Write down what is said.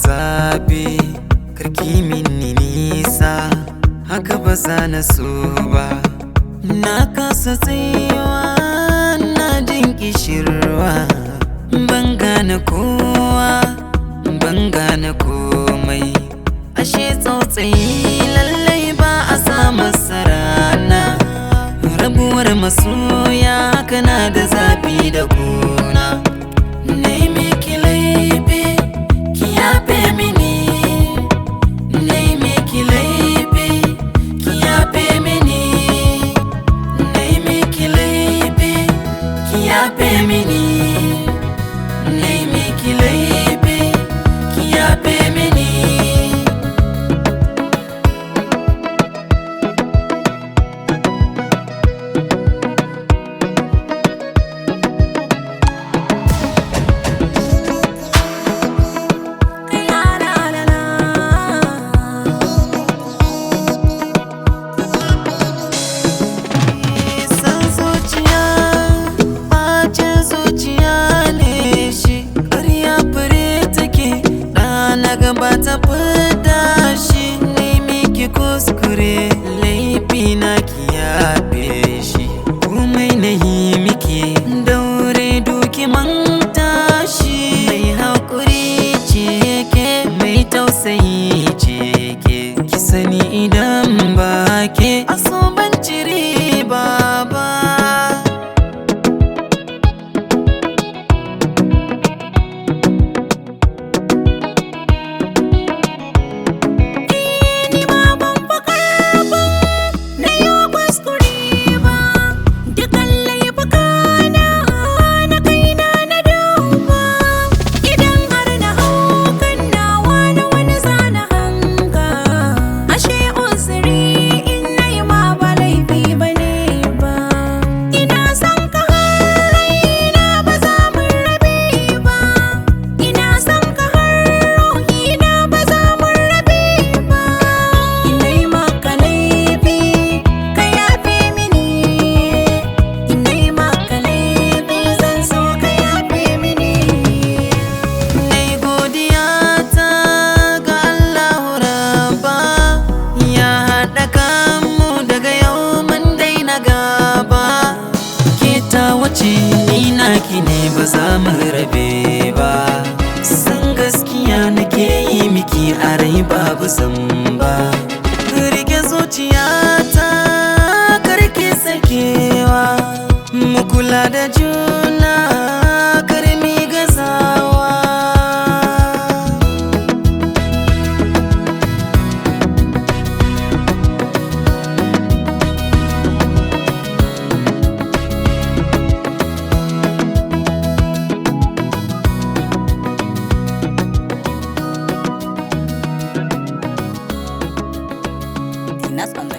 zafi, karki mini nisa, haka ba za na so ba. Na kasa tsayuwa, na jin kishirwa, ban gane kowa, ban gane komai. Ashe tsautsayi lallai ba a sa masa rana. Rabuwar masoya kana da zafi da kuna. Nai miki laifi, ki yafe mini. Nai miki laifi, ki yafe mini. Nai miki laifi, ki yafe mini. Nai miki laifi, ki yafe mini. Ba ta fita shi ne miki kuskure, laifi na ki yafe shi. Komai na yi miki daure duki manta shi. Mai haƙuri ce ke, mai tausayi ce ke, ki sani idan ba ke aso ban ci riba ba. Ni naki ne ba za mu rabe ba, san gaskiya nake yi miki a rai babu zamba. Rike zuciyata karki sakewa, mu kula da juna kar mi gazawa. Nas on the